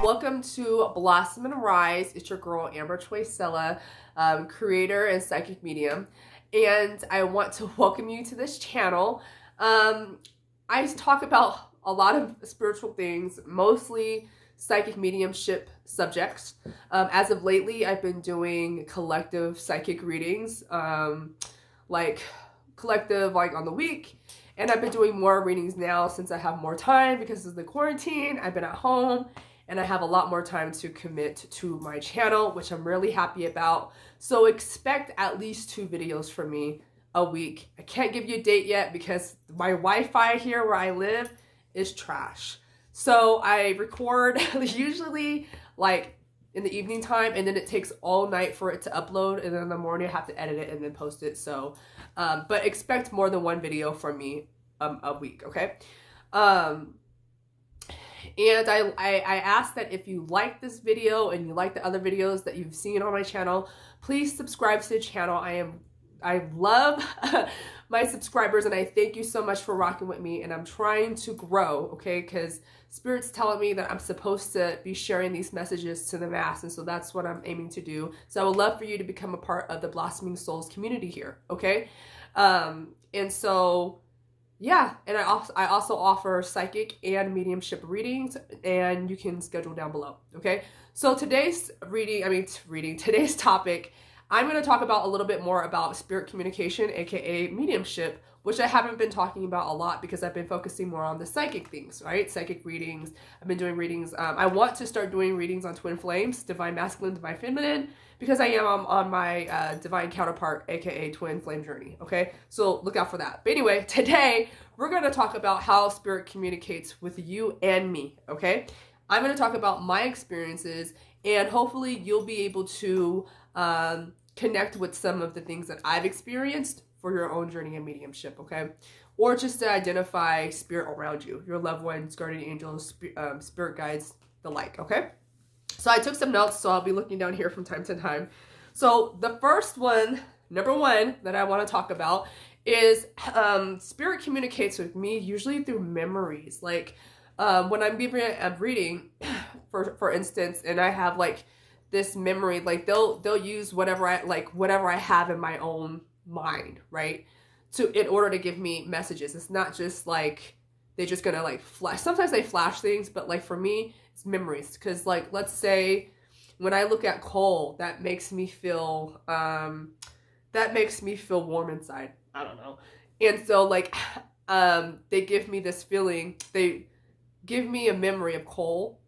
Welcome to Blossom and Rise. It's your girl, Amber Choisella, creator and psychic medium. And I want to welcome you to this channel. I talk about a lot of spiritual things, mostly psychic mediumship subjects. As of lately, I've been doing collective psychic readings, like on the week. And I've been doing more readings now since I have more time because of the quarantine. I've been at home and I have a lot more time to commit to my channel, which I'm really happy about. So expect at least 2 videos from me a week. I can't give you a date yet because my Wi-Fi here where I live is trash. So I record usually like in the evening time, and then it takes all night for it to upload, and then in the morning I have to edit it and then post it. So, but expect more than 1 video from me a week, okay? And I ask that if you like this video and you like the other videos that you've seen on my channel, please subscribe to the channel. I love my subscribers, and I thank you so much for rocking with me, and I'm trying to grow, okay? Because Spirit's telling me that I'm supposed to be sharing these messages to the mass, and so that's what I'm aiming to do. So I would love for you to become a part of the Blossoming Souls community here, okay? And so, yeah, and I also offer psychic and mediumship readings, and you can schedule down below, okay? So today's today's topic, I'm going to talk about a little bit more about spirit communication, aka mediumship, which I haven't been talking about a lot because I've been focusing more on the psychic things, right? Psychic readings. I've been doing readings. I want to start doing readings on twin flames, divine masculine, divine feminine, because I am on my divine counterpart, aka twin flame journey, okay? So look out for that. But anyway, today we're going to talk about how spirit communicates with you and me, okay? I'm going to talk about my experiences, and hopefully you'll be able to connect with some of the things that I've experienced for your own journey in mediumship, okay? Or just to identify spirit around you, your loved ones, guardian angels, spirit guides, the like, okay? So I took some notes, so I'll be looking down here from time to time. So the first one, number 1, that I want to talk about is spirit communicates with me usually through memories. Like when I'm giving a reading, for instance, and I have like this memory, like they'll use whatever I have in my own mind, right, in order to give me messages. It's not just like they're just gonna like flash. Sometimes they flash things, but like for me it's memories, because like let's say when I look at coal, that makes me feel warm inside. I don't know. And so like they give me this feeling, they give me a memory of coal,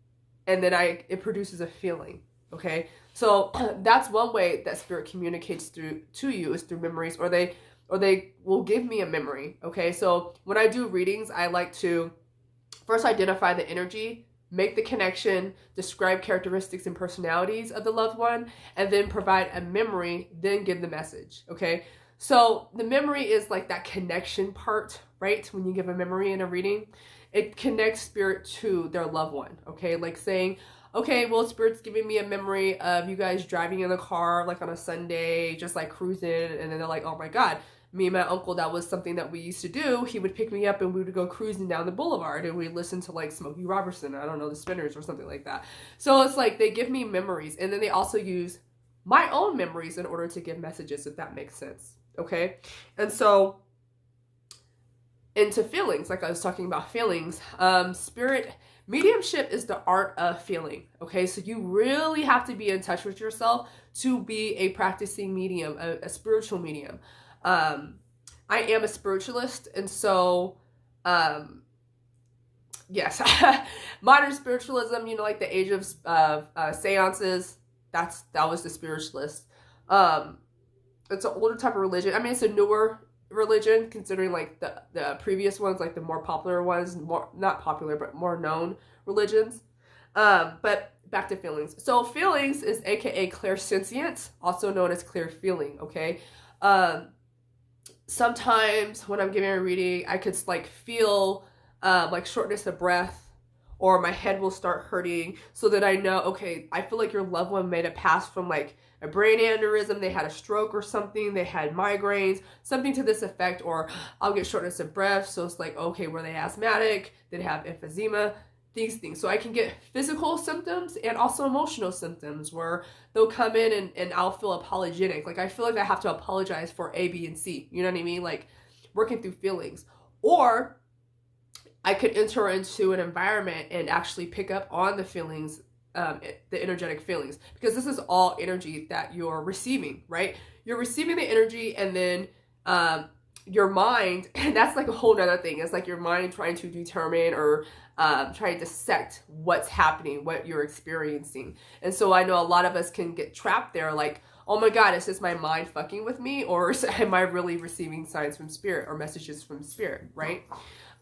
and then it produces a feeling. Okay, so that's one way that spirit communicates to you, is through memories, or they will give me a memory. Okay, so when I do readings, I like to first identify the energy, make the connection, describe characteristics and personalities of the loved one, and then provide a memory, then give the message. Okay, so the memory is like that connection part, right? When you give a memory in a reading, it connects spirit to their loved one. Okay, like saying, okay, well, Spirit's giving me a memory of you guys driving in the car, like on a Sunday, just like cruising. And then they're like, oh my God, me and my uncle, that was something that we used to do. He would pick me up and we would go cruising down the boulevard and we'd listen to like Smokey Robertson, I don't know, the Spinners or something like that. So it's like they give me memories, and then they also use my own memories in order to give messages, if that makes sense. Okay. And so into feelings, like I was talking about feelings, mediumship is the art of feeling, okay? So you really have to be in touch with yourself to be a practicing medium, a spiritual medium. I am a spiritualist, and so, yes, modern spiritualism, you know, like the age of seances, that was the spiritualist. It's an older type of religion. I mean, it's a newer religion, considering like the previous ones, like the more popular ones, more not popular but more known religions. But back to feelings. So feelings is aka clairsentience, also known as clear feeling. Okay, sometimes when I'm giving a reading, I could like feel like shortness of breath, or my head will start hurting, so that I know, okay, I feel like your loved one made it pass from like a brain aneurysm, they had a stroke or something, they had migraines, something to this effect, or I'll get shortness of breath. So it's like, okay, were they asthmatic? Did they have emphysema? these things. So I can get physical symptoms and also emotional symptoms where they'll come in and I'll feel apologetic. Like I feel like I have to apologize for A, B, and C. You know what I mean? Like working through feelings. Or I could enter into an environment and actually pick up on the feelings, the energetic feelings, because this is all energy that you're receiving, right? You're receiving the energy, and then your mind, and that's like a whole nother thing. It's like your mind trying to determine or trying to dissect what's happening, what you're experiencing. And so I know a lot of us can get trapped there, like, oh my God, is this my mind fucking with me, or am I really receiving signs from spirit or messages from spirit, right?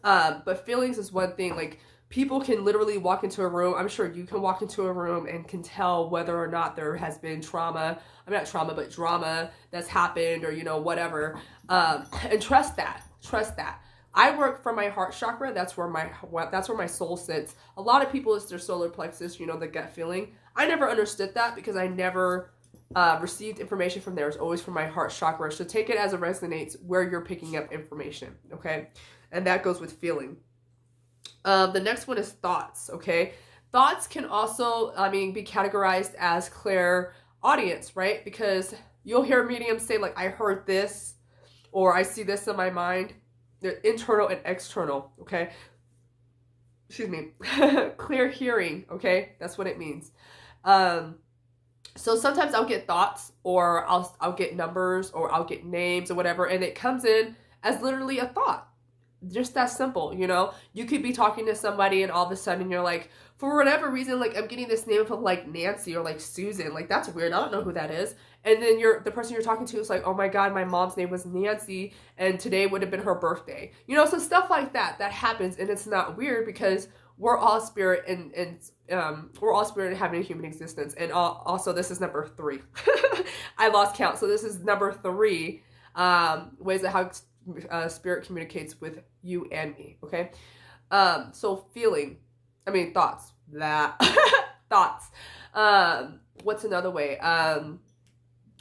But feelings is one thing. Like people can literally walk into a room. I'm sure you can walk into a room and can tell whether or not there has been drama that's happened, or, you know, whatever. And trust that. I work from my heart chakra. That's where my soul sits. A lot of people, it's their solar plexus, you know, the gut feeling. I never understood that because I never received information from there. It's always from my heart chakra. So take it as it resonates where you're picking up information. Okay. And that goes with feeling. The next one is thoughts, okay? Thoughts can also, be categorized as clairaudience, right? Because you'll hear mediums say, like, I heard this, or I see this in my mind. They're internal and external, okay? Excuse me. Clear hearing, okay? That's what it means. So sometimes I'll get thoughts, or I'll get numbers, or I'll get names or whatever, and it comes in as literally a thought. Just that simple, you know? You could be talking to somebody and all of a sudden you're like, for whatever reason, like I'm getting this name from like Nancy or like Susan. Like that's weird. I don't know who that is. And then the person you're talking to is like, oh my God, my mom's name was Nancy and today would have been her birthday. You know, so stuff like that happens, and it's not weird because we're all spirit and we're all spirit and having a human existence. And also this is number 3. I lost count. So this is number 3 ways that how spirit communicates with you and me, okay? So thoughts. Thoughts. What's another way?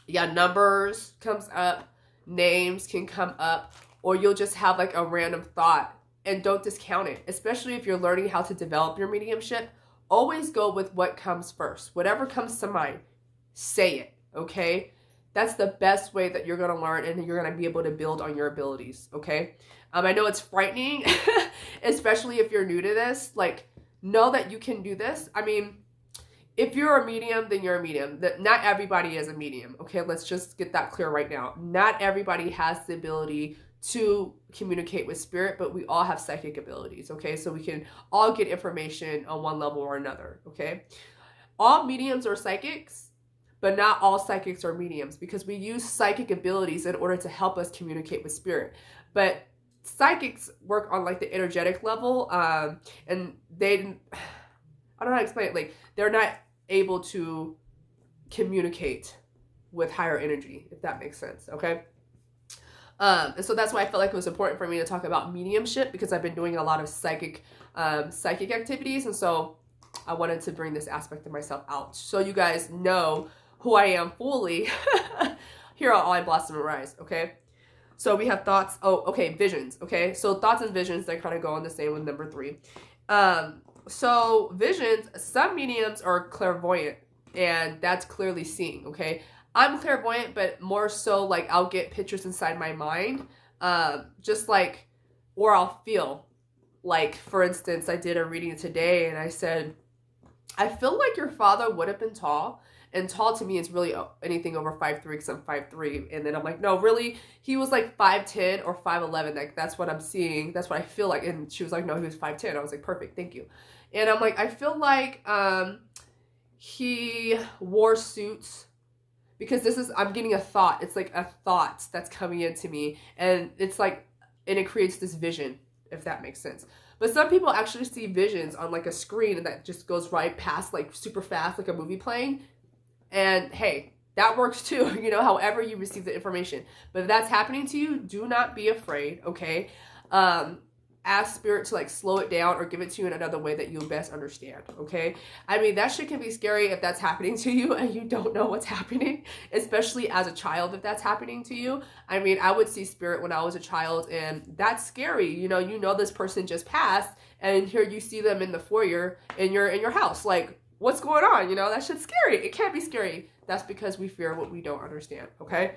Numbers comes up, names can come up, or you'll just have like a random thought, and don't discount it, especially if you're learning how to develop your mediumship. Always go with what comes first. Whatever comes to mind, say it, okay? That's the best way that you're going to learn, and you're going to be able to build on your abilities, okay? I know it's frightening, especially if you're new to this. Like, know that you can do this. I mean, if you're a medium, then you're a medium. Not everybody is a medium, okay? Let's just get that clear right now. Not everybody has the ability to communicate with spirit, but we all have psychic abilities, okay? So we can all get information on one level or another, okay? All mediums are psychics, but not all psychics are mediums, because we use psychic abilities in order to help us communicate with spirit. But psychics work on like the energetic level, and I don't know how to explain it. Like they're not able to communicate with higher energy, if that makes sense, okay? And so that's why I felt like it was important for me to talk about mediumship, because I've been doing a lot of psychic activities, and so I wanted to bring this aspect of myself out so you guys know who I am fully here on I Blossom and Rise, okay? So we have thoughts. Oh, okay, visions, okay? So thoughts and visions, they kind of go on the same with number 3. So visions, some mediums are clairvoyant, and that's clearly seeing, okay? I'm clairvoyant, but more so like I'll get pictures inside my mind, just like, or I'll feel. Like, for instance, I did a reading today, and I said, I feel like your father would have been tall. And tall to me is really anything over 5'3", because I'm 5'3". And then I'm like, no, really? He was like 5'10" or 5'11". Like, that's what I'm seeing. That's what I feel like. And she was like, no, he was 5'10". I was like, perfect, thank you. And I'm like, I feel like he wore suits, because I'm getting a thought. It's like a thought that's coming into me. And it's like, and it creates this vision, if that makes sense. But some people actually see visions on like a screen, and that just goes right past, like super fast, like a movie playing. And hey, that works too, you know, however you receive the information. But if that's happening to you, do not be afraid, okay? ask spirit to like slow it down or give it to you in another way that you best understand. Okay. I mean, that shit can be scary if that's happening to you and you don't know what's happening, especially as a child, if that's happening to you. I mean, I would see spirit when I was a child, and that's scary. You know, this person just passed, and here you see them in the foyer in your house. Like, what's going on? You know, that shit's scary. It can't be scary. That's because we fear what we don't understand. Okay.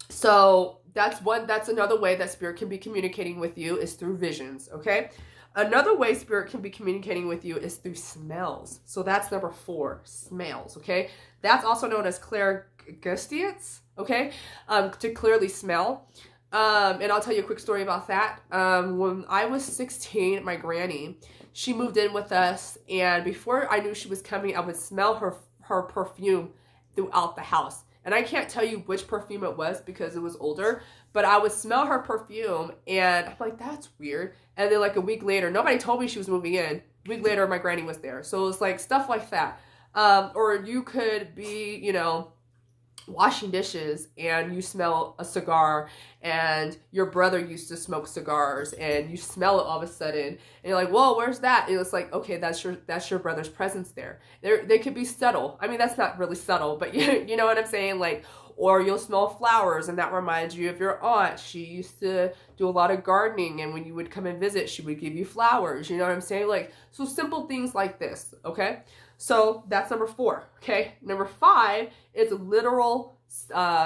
So that's another way that spirit can be communicating with you, is through visions. Okay. Another way spirit can be communicating with you is through smells. So that's number 4, smells. Okay. That's also known as clairgustance. Okay. To clearly smell. And I'll tell you a quick story about that. When I was 16, my granny, she moved in with us, and before I knew she was coming, I would smell her perfume throughout the house. And I can't tell you which perfume it was because it was older, but I would smell her perfume and I'm like, that's weird. And then like a week later, nobody told me she was moving in. A week later, my granny was there. So it was like stuff like that. Or you could be, you know, washing dishes and you smell a cigar, and your brother used to smoke cigars and you smell it all of a sudden and you're like, whoa, where's that? And it's like, okay, that's your brother's presence there. They could be subtle. I mean, that's not really subtle, but you know what I'm saying? Like, or you'll smell flowers and that reminds you of your aunt. She used to do a lot of gardening, and when you would come and visit, she would give you flowers. You know what I'm saying? Like, so simple things like this. Okay. So that's number 4. Okay. Number 5 is literal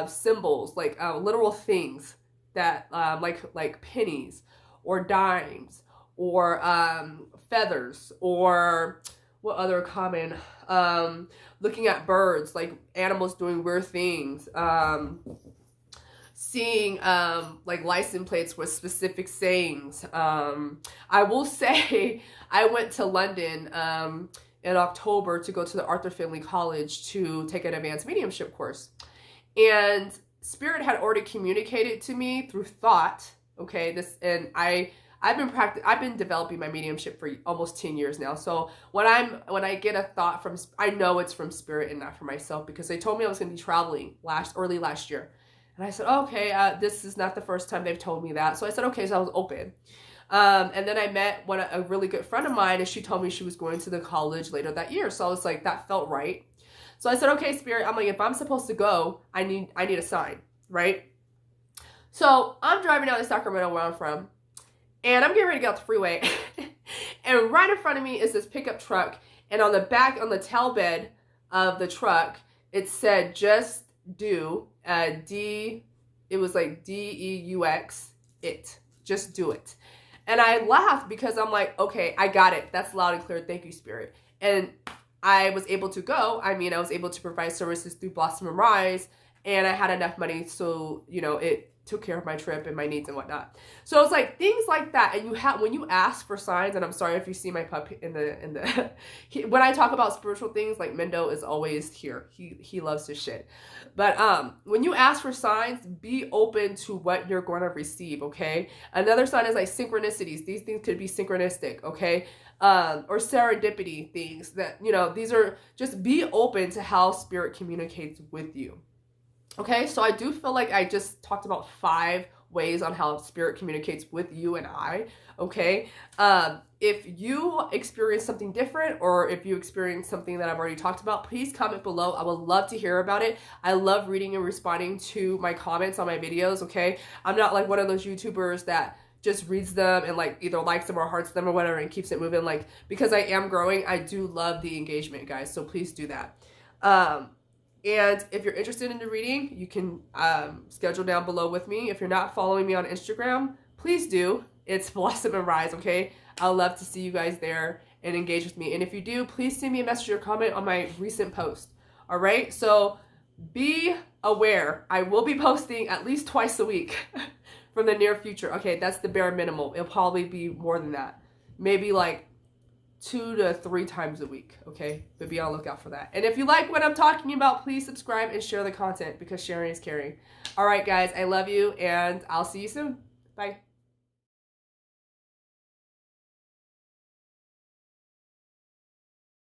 symbols, like literal things that like pennies or dimes or feathers, or what other common, looking at birds, like animals doing weird things, seeing like license plates with specific sayings. I will say I went to London in October to go to the Arthur Findlay College to take an advanced mediumship course. And spirit had already communicated to me through thought. Okay, I've been developing my mediumship for almost 10 years now. So when I get a thought from, I know it's from spirit and not from myself, because they told me I was going to be traveling early last year. And I said, okay, this is not the first time they've told me that. So I said, okay, so I was open. And then I met a really good friend of mine, and she told me she was going to the college later that year. So I was like, that felt right. So I said, okay, spirit, I'm like, if I'm supposed to go, I need a sign, right? So I'm driving down to Sacramento, where I'm from, and I'm getting ready to get off the freeway. And right in front of me is this pickup truck, and on the tail bed of the truck, it said, just do, it was like DEUX, it, just do it. And I laughed because I'm like, okay, I got it. That's loud and clear. Thank you, spirit. And I was able to go. I mean, I was able to provide services through Blossom and Rise, and I had enough money, so, you know, it took care of my trip and my needs and whatnot. So it's like things like that. And when you ask for signs, and I'm sorry if you see my pup in the when I talk about spiritual things, like Mendo is always here. He loves his shit. But when you ask for signs, be open to what you're going to receive. Okay. Another sign is like synchronicities. These things could be synchronistic. Okay. Or serendipity things that, you know, these are, just be open to how spirit communicates with you. Okay, so I do feel like I just talked about 5 ways on how spirit communicates with you and I. Okay, if you experience something different, or if you experience something that I've already talked about, please comment below. I would love to hear about it. I love reading and responding to my comments on my videos. Okay, I'm not like one of those YouTubers that just reads them and like either likes them or hearts them or whatever and keeps it moving. Like, because I am growing, I do love the engagement, guys. So please do that. And if you're interested in the reading, you can schedule down below with me. If you're not following me on Instagram, please do. It's Blossom and Rise, okay? I'd love to see you guys there and engage with me. And if you do, please send me a message or comment on my recent post. All right? So be aware. I will be posting at least twice a week from the near future. Okay, that's the bare minimum. It'll probably be more than that. Maybe like 2 to 3 times a week, okay? But be on the lookout for that. And if you like what I'm talking about, please subscribe and share the content, because sharing is caring. All right, guys, I love you, and I'll see you soon. Bye.